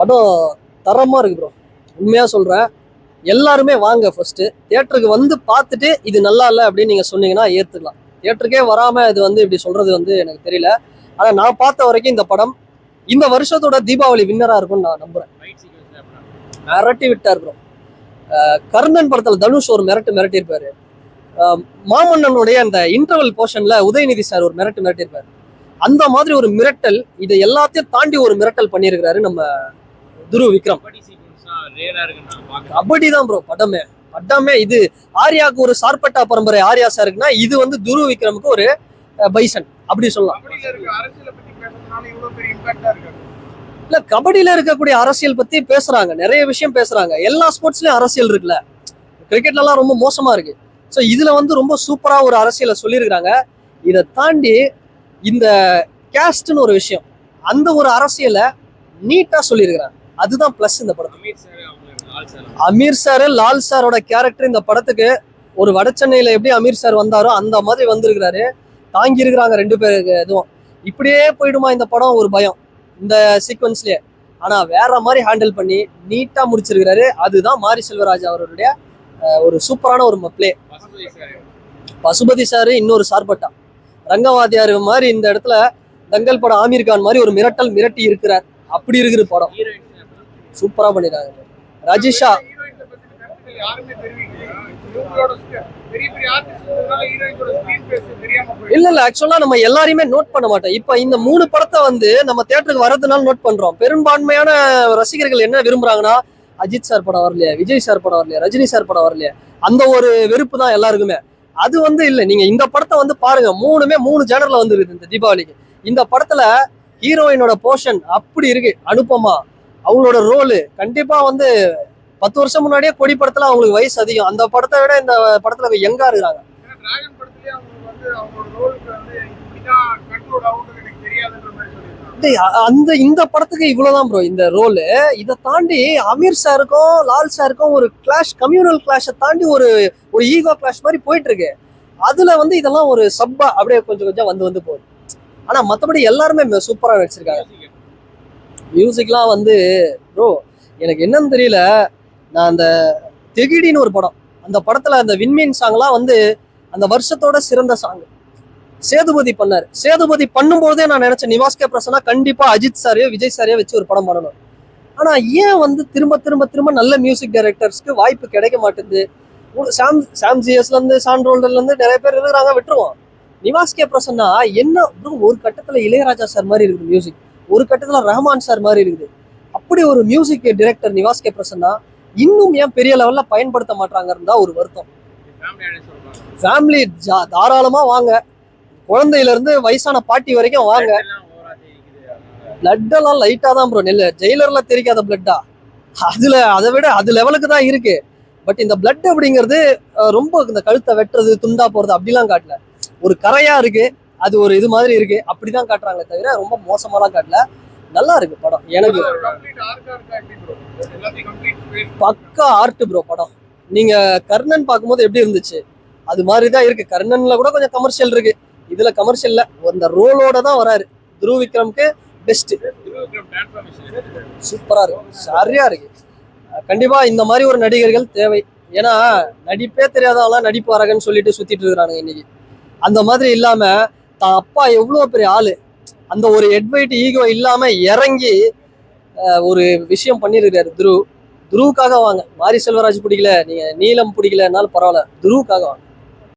படம் தரமா இருக்கு ப்ரோ. உண்மையா சொல்றேன். எல்லாருமே வாங்க ஃபர்ஸ்ட் தியேட்டருக்கு வந்து பார்த்துட்டு இது நல்லா இல்லை அப்படின்னு நீங்க சொன்னீங்கன்னா ஏத்துக்கலாம். தியேட்டருக்கே வராம இது வந்து இப்படி சொல்றது வந்து எனக்கு தெரியல. ஆனா நான் பார்த்த வரைக்கும் இந்த படம் இந்த வருஷத்தோட தீபாவளி வின்னரா இருக்கும்னு நான் நம்புறேன். மிரட்டி விட்டார் ப்ரோ. கர்ணன் படத்துல தனுஷ் ஒரு மிரட்டி இருப்பாரு. மாமன்னனுடைய அந்த இன்டர்வல் போர்ஷன்ல உதயநிதி சார் ஒரு மிரட்டி இருப்பாரு. அந்த மாதிரி ஒரு மிரட்டல் இதை எல்லாத்தையும் தாண்டி ஒரு மிரட்டல் பண்ணியிருக்கிறாரு நம்ம துருவ் விக்ரம். கபடி தான் ப்ரோ. படமே இது ஆர்யாவுக்கு ஒரு சார்பட்டா பரம்பரை ஆர்யா சாருக்குன்னா இது வந்து துருவ் விக்ரமுக்கு ஒரு பைசன் அப்படி சொல்லலாம். இல்ல கபடியில இருக்கக்கூடிய அரசியல் பத்தி பேசுறாங்க, நிறைய விஷயம் பேசுறாங்க. எல்லா ஸ்போர்ட்ஸ்லயும் அரசியல் இருக்குல்ல. கிரிக்கெட்ல எல்லாம் ரொம்ப மோசமா இருக்கு. ஸோ இதுல வந்து ரொம்ப சூப்பரா ஒரு அரசியலை சொல்லியிருக்கிறாங்க. இதை தாண்டி இந்த கேஸ்ட்னு ஒரு விஷயம், அந்த ஒரு அரசியலை நீட்டா சொல்லியிருக்கிறாங்க. அதுதான் பிளஸ் இந்த படத்துக்கு. அமீர் சார் லால் சாரோட கேரக்டர் இந்த படத்துக்கு ஒரு வட சென்னையில எப்படி அமீர் சார் வந்தாரோ அந்த மாதிரி வந்திருக்கிறாரு. தாங்கி இருக்கிறாங்க ரெண்டு பேருக்கு. எதுவும் இப்படியே போயிடுமா இந்த படம் ஒரு பயம் இந்த சீக்வன்ஸ்லயே. ஆனா வேற மாதிரி ஹேண்டில் பண்ணி நீட்டா முடிச்சிருக்கிறாரு. அதுதான் மாரி செல்வராஜ் அவருடைய ஒரு சூப்பரான ஒரு பிளே. பசுபதி சாரு இன்னொரு சார்பட்டா ரங்கவாதியார் மாதிரி இந்த இடத்துல தங்கல் படம் ஆமீர் கான் மாதிரி ஒரு மிரட்டி இருக்கிறார். அப்படி இருக்கிற படம் சூப்பரா பண்ணிருக்காங்க. ரஜிஷா இல்ல ஆக்சுவலா நம்ம எல்லாரையுமே நோட் பண்ண மாட்டோம். இப்ப இந்த 3 படத்தை வந்து நம்ம தியேட்டருக்கு வரதுனால நோட் பண்றோம். பெரும்பான்மையான ரசிகர்கள் என்ன விரும்புறாங்கன்னா அஜித் சார் படம் வரலையே, விஜய் சார் படம் வரலையே, ரஜினி சார் படம் வரலையே, அந்த ஒரு வெறுப்பு தான் எல்லாருக்குமே. அது வந்து இல்ல. நீங்க இந்த படத்தை வந்து பாருங்க. 3 ஜேனர்ல வந்து இருக்குது இந்த தீபாவளிக்கு. இந்த படத்துல ஹீரோயினோட போர்ஷன் அப்படி இருக்கு. அனுபமா அவங்களோட ரோலு கண்டிப்பா வந்து 10 வருஷம் முன்னாடியே கொடி படத்துல அவங்களுக்கு வயசு அதிகம். அந்த படத்தை விட இந்த படத்துல யங்கா இருக்கிறாங்க. இந்த படத்துக்கு இவ்வளவுதான் ப்ரோ இந்த ரோலு. இதை தாண்டி அமீர் சாருக்கும் லால் சாருக்கும் ஒரு கிளாஷ், கம்யூனல் கிளாஷை தாண்டி ஒரு ஈகோ கிளாஷ் மாதிரி போயிட்டு இருக்கு. அதுல வந்து இதெல்லாம் ஒரு சப்பா அப்படியே கொஞ்சம் வந்து போகுது. ஆனா மற்றபடி எல்லாருமே சூப்பரா நடிச்சிருக்காங்க. மியூசிக்லாம் வந்து ப்ரோ எனக்கு என்னன்னு தெரியல. நான் அந்த தெகிடின்னு ஒரு படம், அந்த படத்துல அந்த விண்மீன் சாங்லாம் வந்து அந்த வருஷத்தோட சிறந்த சாங் சேதுபதி பண்ணாரு. சேதுபதி பண்ணும்போதே நான் நினைச்சேன் நிவாஸ் கே பிரசன்னா கண்டிப்பா அஜித் சாரையோ விஜய் சாரையோ வச்சு ஒரு படம் பண்ணணும். ஆனா ஏன் வந்து திரும்ப நல்ல மியூசிக் டைரக்டர்ஸ்க்கு வாய்ப்பு கிடைக்க மாட்டேங்குது. சாம்ஜிஎஸ்ல இருந்து சான்ரோல்டர்ல இருந்து நிறைய பேர் இருக்கிறாங்க, விட்டுருவோம். நிவாஸ் கே பிரசன்னா என்ன ஒரு கட்டத்துல இளையராஜா சார் மாதிரி இருக்குது மியூசிக், ஒரு கட்டத்துல ரஹ்மான் சார் மாதிரி இருக்குது. அப்படி ஒரு music director Nivas K Prasanna இன்னும் ஏன் பெரிய லெவல்ல பயன்படுத்த மாட்டாங்கன்னு தான் ஒரு வருத்தம். ஃபேமிலி தாராளமா வாங்க, குழந்தையில இருந்து வயசான பாட்டி வரைக்கும் வாங்க. பிளட் எல்லாம் லைட்டா தான் ப்ரோ. நெல்ல ஜெயிலர்ல தெரிக்காத பிளட்டா அதை விட அது லெவலுக்கு தான் இருக்கு. பட் இந்த பிளட் அப்படிங்கிறது ரொம்ப இந்த கழுத்தை வெட்டுறது துண்டா போறது அப்படிலாம் காட்டல. ஒரு கரையா இருக்கு, அது ஒரு இது மாதிரி இருக்கு, அப்படிதான் காட்டுறாங்களே தவிர ரொம்ப மோசமாலாம் காட்டல. நல்லா இருக்கு படம். எனக்கு பக்கா ஆர்ட் ப்ரோ படம். நீங்க கர்ணன் பார்க்கும்போது எப்படி இருந்துச்சு அது மாதிரிதான் இருக்கு. கர்ணன்ல கூட கொஞ்சம் கமர்ஷியல் இருக்கு, இதுல கமர்ஷியல்ல அந்த ரோலோட தான் வராரு. துருவ் விக்ரம்க்கு பெஸ்ட். சூப்பரா இருக்கு, சரியா இருக்கு. கண்டிப்பா இந்த மாதிரி ஒரு நடிகர்கள் தேவை. ஏன்னா நடிப்பே தெரியாதவங்களாம் நடிப்பு வரகன்னு சொல்லிட்டு சுத்திட்டு இருக்கிறானுங்க இன்னைக்கு. அந்த மாதிரி இல்லாம தான் அப்பா எவ்வளவு பெரிய ஆளு, அந்த ஒரு ஹெட்வைட் ஈகோ இல்லாம இறங்கி ஒரு விஷயம் பண்ணிருக்காரு துருவுக்காக வாங்க. மாரி செல்வராஜ் பிடிக்கல, நீங்க நீலம் பிடிக்கலனாலும் பரவாயில்ல, துருவுக்காக வாங்க.